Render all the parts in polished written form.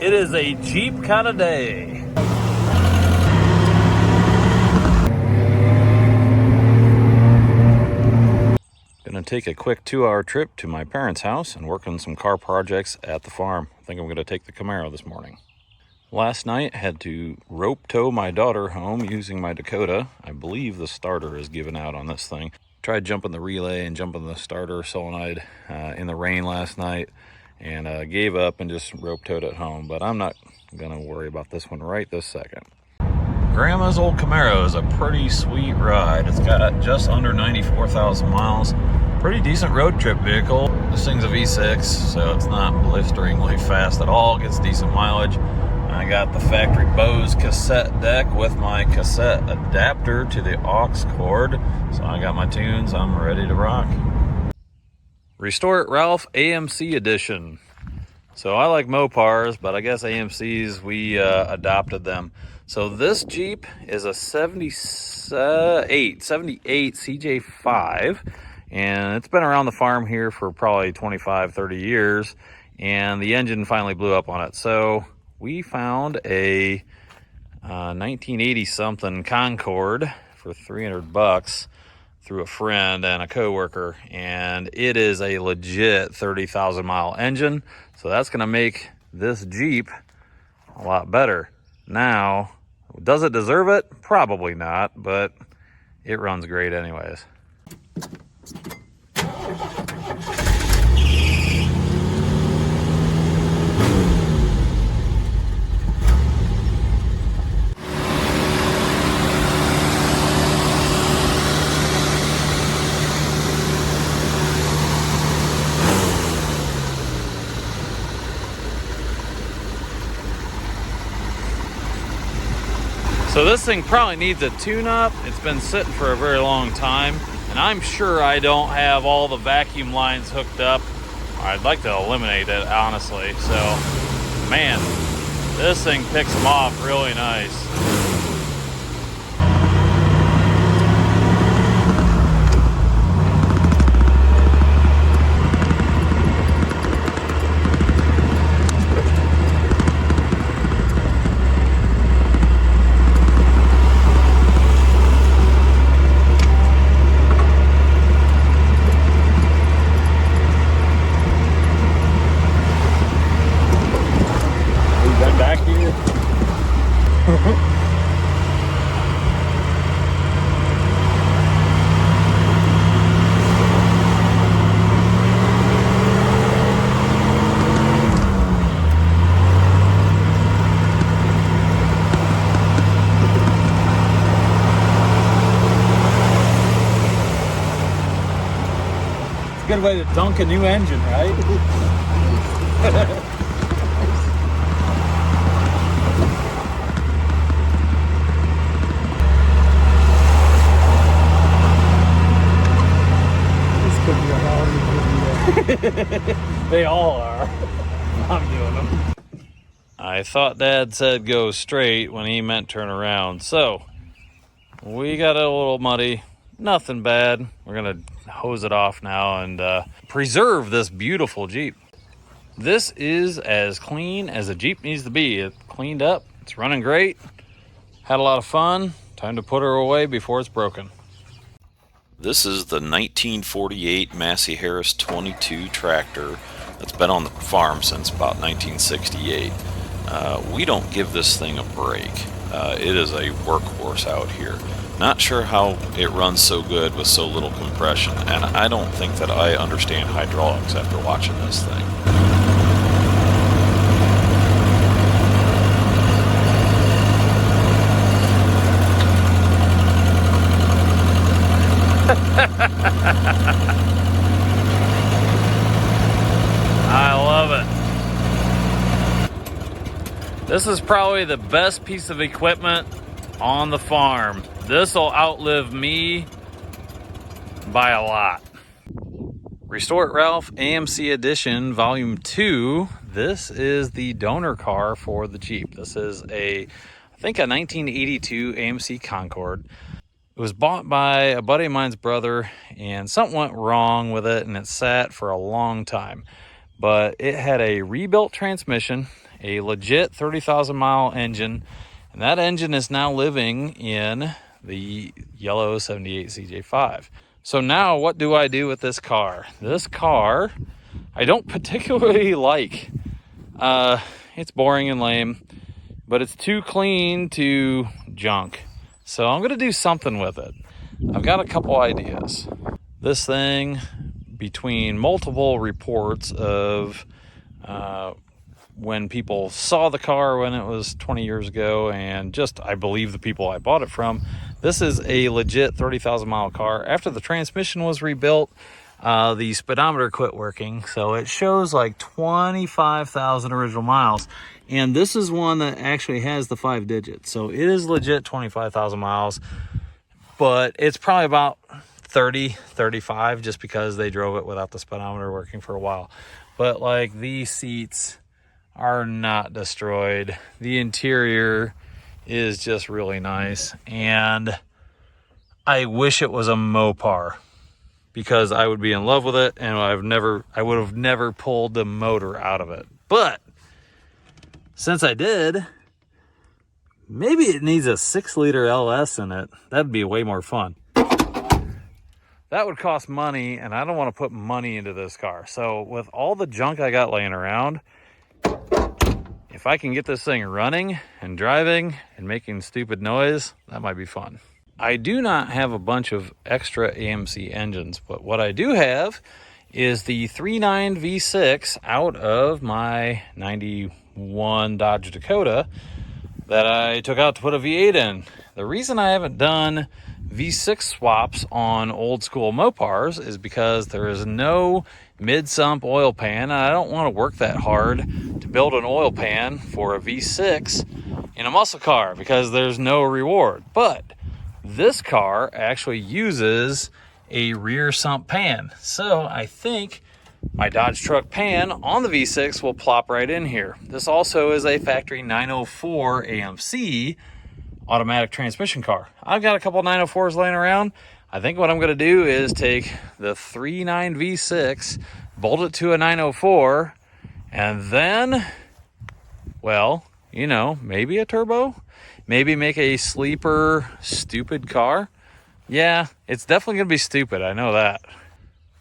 It is a Jeep kind of day. Gonna take a quick 2-hour trip to my parents' house and work on some car projects at the farm. I think I'm gonna take the Camaro this morning. Last night, had to rope tow my daughter home using my Dakota. I believe the starter is given out on this thing. Tried jumping the relay and jumping the starter solenoid in the rain last night, and gave up and just rope towed it home. But I'm not gonna worry about this one right this second. Grandma's old Camaro is a pretty sweet ride. It's got just under 94,000 miles. Pretty decent road trip vehicle. This thing's a V6, so it's not blisteringly fast at all. Gets decent mileage. I got the factory Bose cassette deck with my cassette adapter to the aux cord. So I got my tunes, I'm ready to rock. Restore It Ralph AMC edition. So I like Mopars, but I guess AMCs, we adopted them. So this Jeep is a 78 CJ5, and it's been around the farm here for probably 25, 30 years, and the engine finally blew up on it. So we found a 1980 something Concord for $300 through a friend and a coworker, and it is a legit 30,000 mile engine. So that's gonna make this Jeep a lot better. Now, does it deserve it? Probably not, but it runs great anyways. So this thing probably needs a tune-up. It's been sitting for a very long time, and I'm sure I don't have all the vacuum lines hooked up. I'd like to eliminate it, honestly. So, man, this thing picks them off really nice. Good way to dunk a new engine, right? This could be a Howdy video. They all are. I'm doing them. I thought Dad said go straight when he meant turn around. So we got a little muddy. Nothing bad. We're gonna hose it off now and preserve this beautiful Jeep. This is as clean as a Jeep needs to be. It's cleaned up. It's running great. Had a lot of fun. Time to put her away before it's broken. This is the 1948 Massey Harris 22 tractor that's been on the farm since about 1968. We don't give this thing a break. It is a workhorse out here. Not sure how it runs so good with so little compression, and I don't think that I understand hydraulics after watching this thing. I love it. This is probably the best piece of equipment on the farm. This will outlive me by a lot. Restore It Ralph AMC Edition Volume 2. This is the donor car for the Jeep. This is I think a 1982 AMC Concord. It was bought by a buddy of mine's brother, and something went wrong with it, and it sat for a long time. But it had a rebuilt transmission, a legit 30,000 mile engine. And that engine is now living in the yellow 78 CJ5. So now what do I do with this car? This car, I don't particularly like. It's boring and lame, but it's too clean to junk. So I'm gonna do something with it. I've got a couple ideas. This thing, between multiple reports of when people saw the car when it was 20 years ago, and just I believe the people I bought it from, this is a legit 30,000 mile car. After the transmission was rebuilt, the speedometer quit working, so it shows like 25,000 original miles. And this is one that actually has the 5 digits, so it is legit 25,000 miles, but it's probably about 35 just because they drove it without the speedometer working for a while. But like, these seats are not destroyed. The interior is just really nice, and I wish it was a Mopar because I would be in love with it, and I would have never pulled the motor out of it. But since I did, maybe it needs a 6-liter LS in it. That'd be way more fun. That would cost money, and I don't want to put money into this car. So with all the junk I got laying around, if I can get this thing running and driving and making stupid noise, that might be fun. I do not have a bunch of extra AMC engines, but what I do have is the 3.9 V6 out of my 91 Dodge Dakota that I took out to put a V8 in. The reason I haven't done V6 swaps on old school Mopars is because there is no mid-sump oil pan, and I don't want to work that hard to build an oil pan for a V6 in a muscle car because there's no reward. But this car actually uses a rear sump pan, so I think my Dodge truck pan on the V6 will plop right in here. This also is a factory 904 AMC automatic transmission car. I've got a couple 904s laying around. I think what I'm going to do is take the 3.9 V6, bolt it to a 904, and then, well, you know, maybe a turbo, maybe make a sleeper stupid car. Yeah, it's definitely going to be stupid. I know that.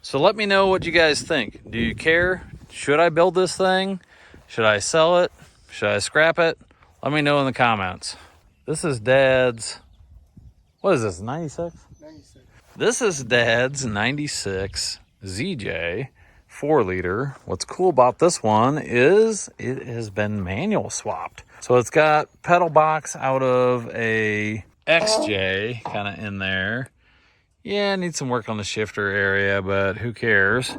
So let me know what you guys think. Do you care? Should I build this thing? Should I sell it? Should I scrap it? Let me know in the comments. This is Dad's, what is this, 96? 96. This is Dad's 96 ZJ 4-liter. What's cool about this one is it has been manual swapped. So it's got pedal box out of a XJ kind of in there. Yeah, needs some work on the shifter area, but who cares?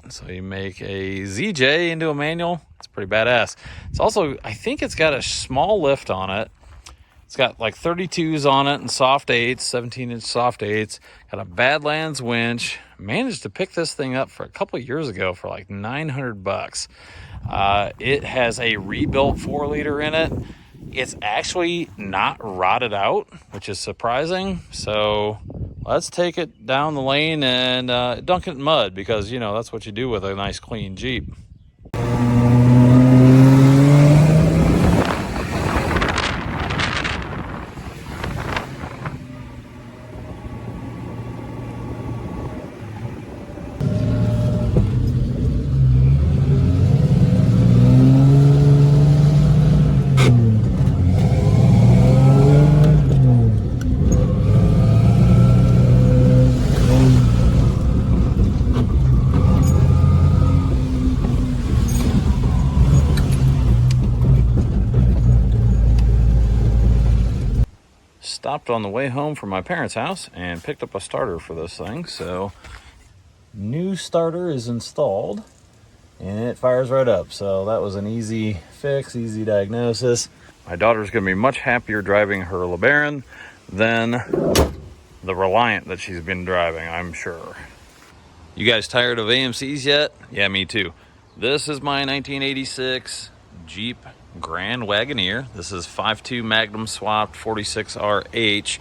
So you make a ZJ into a manual. It's pretty badass. It's also, I think it's got a small lift on it. It's got like 32s on it and soft 8s, 17-inch soft 8s. Got a Badlands winch. Managed to pick this thing up for a couple of years ago for like $900. It has a rebuilt 4-liter in it. It's actually not rotted out, which is surprising. So let's take it down the lane and dunk it in mud because, you know, that's what you do with a nice clean Jeep. Stopped on the way home from my parents' house and picked up a starter for this thing. So new starter is installed and it fires right up. So that was an easy fix, easy diagnosis. My daughter's gonna be much happier driving her LeBaron than the Reliant that she's been driving, I'm sure. You guys tired of AMCs yet? Yeah, me too. This is my 1986 Jeep Grand Wagoneer. This is 5.2 Magnum swapped 46RH.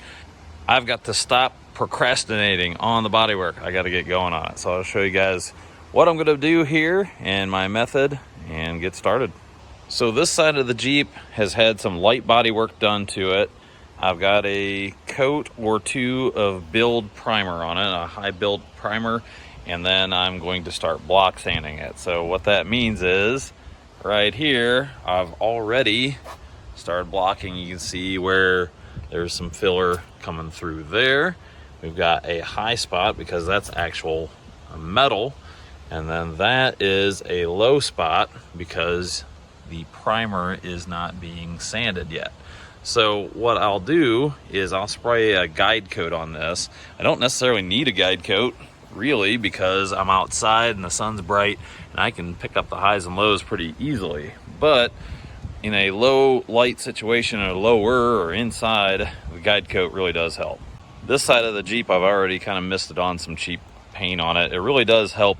I've got to stop procrastinating on the bodywork. I got to get going on it. So I'll show you guys what I'm going to do here and my method and get started. So this side of the Jeep has had some light body work done to it. I've got a coat or two of build primer on it, a high build primer, and then I'm going to start block sanding it. So what that means is right here, I've already started blocking. You can see where there's some filler coming through there. We've got a high spot because that's actual metal, and then that is a low spot because the primer is not being sanded yet. So what I'll do is I'll spray a guide coat on this. I don't necessarily need a guide coat really because I'm outside and the sun's bright and I can pick up the highs and lows pretty easily. But in a low light situation or lower or inside, the guide coat really does help. This side of the Jeep, I've already kind of misted on some cheap paint on it. It really does help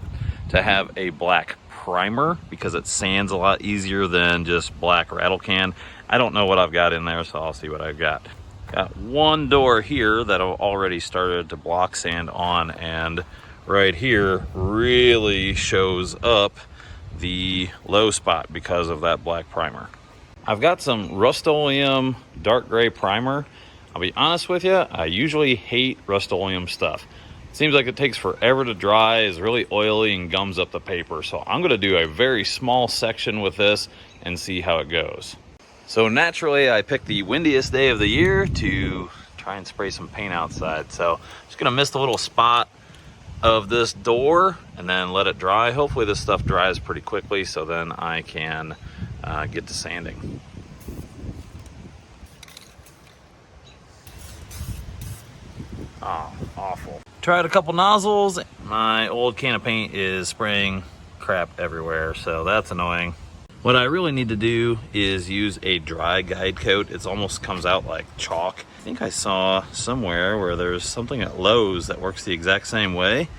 to have a black primer because it sands a lot easier than just black rattle can. I don't know what I've got in there, so I'll see what I've got. Got one door here that I've already started to block sand on, and right here really shows up the low spot because of that black primer. I've got some Rust-Oleum dark gray primer. I'll be honest with you, I usually hate Rust-Oleum stuff. It seems like it takes forever to dry, is really oily, and gums up the paper. So I'm gonna do a very small section with this and see how it goes. So naturally, I picked the windiest day of the year to try and spray some paint outside. So just gonna mist a little spot of this door and then let it dry. Hopefully this stuff dries pretty quickly so then I can get to sanding. Oh, awful. Tried a couple nozzles. My old can of paint is spraying crap everywhere, so that's annoying. What I really need to do is use a dry guide coat. It almost comes out like chalk. I think I saw somewhere where there's something at Lowe's that works the exact same way.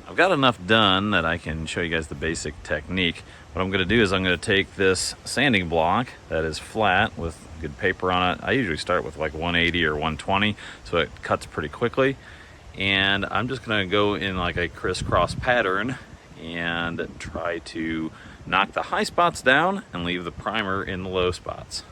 I've got enough done that I can show you guys the basic technique. What I'm gonna do is I'm gonna take this sanding block that is flat with good paper on it. I usually start with like 180 or 120, so it cuts pretty quickly. And I'm just gonna go in like a crisscross pattern and try to knock the high spots down and leave the primer in the low spots.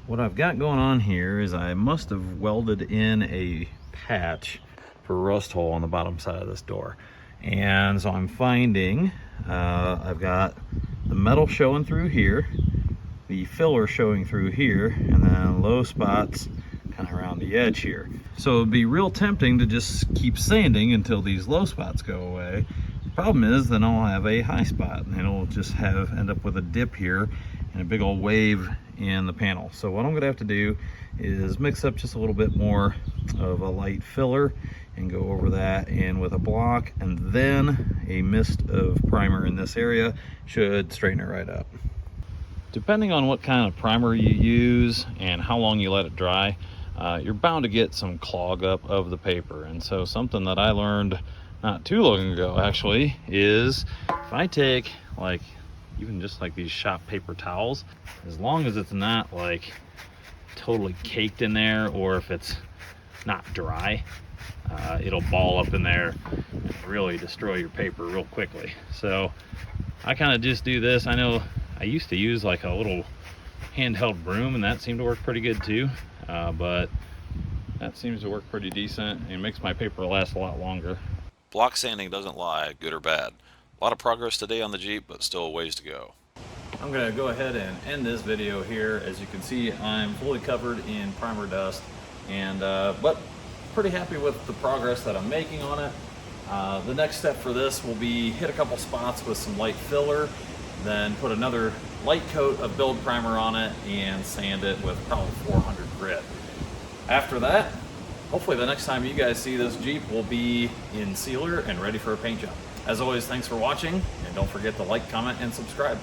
What I've got going on here is I must have welded in a patch for a rust hole on the bottom side of this door. And so I'm finding I've got the metal showing through here, the filler showing through here, and then low spots kind of around the edge here. So it'd be real tempting to just keep sanding until these low spots go away. The problem is then I'll have a high spot and it'll just end up with a dip here and a big old wave in the panel. So what I'm gonna have to do is mix up just a little bit more of a light filler and go over that and with a block, and then a mist of primer in this area should straighten it right up. Depending on what kind of primer you use and how long you let it dry, you're bound to get some clog up of the paper. And so something that I learned not too long ago actually is if I take like even just like these shop paper towels, as long as it's not like totally caked in there or if it's not dry, it'll ball up in there and really destroy your paper real quickly. So I kind of just do this. I know I used to use like a little handheld broom and that seemed to work pretty good too, but that seems to work pretty decent and makes my paper last a lot longer. Block sanding doesn't lie, good or bad. A lot of progress today on the Jeep, but still a ways to go. I'm gonna go ahead and end this video here. As you can see, I'm fully covered in primer dust, and but pretty happy with the progress that I'm making on it. The next step for this will be hit a couple spots with some light filler, then put another light coat of build primer on it and sand it with probably 400 grit. After that, hopefully the next time you guys see this Jeep will be in sealer and ready for a paint job. As always, thanks for watching, and don't forget to like, comment, and subscribe.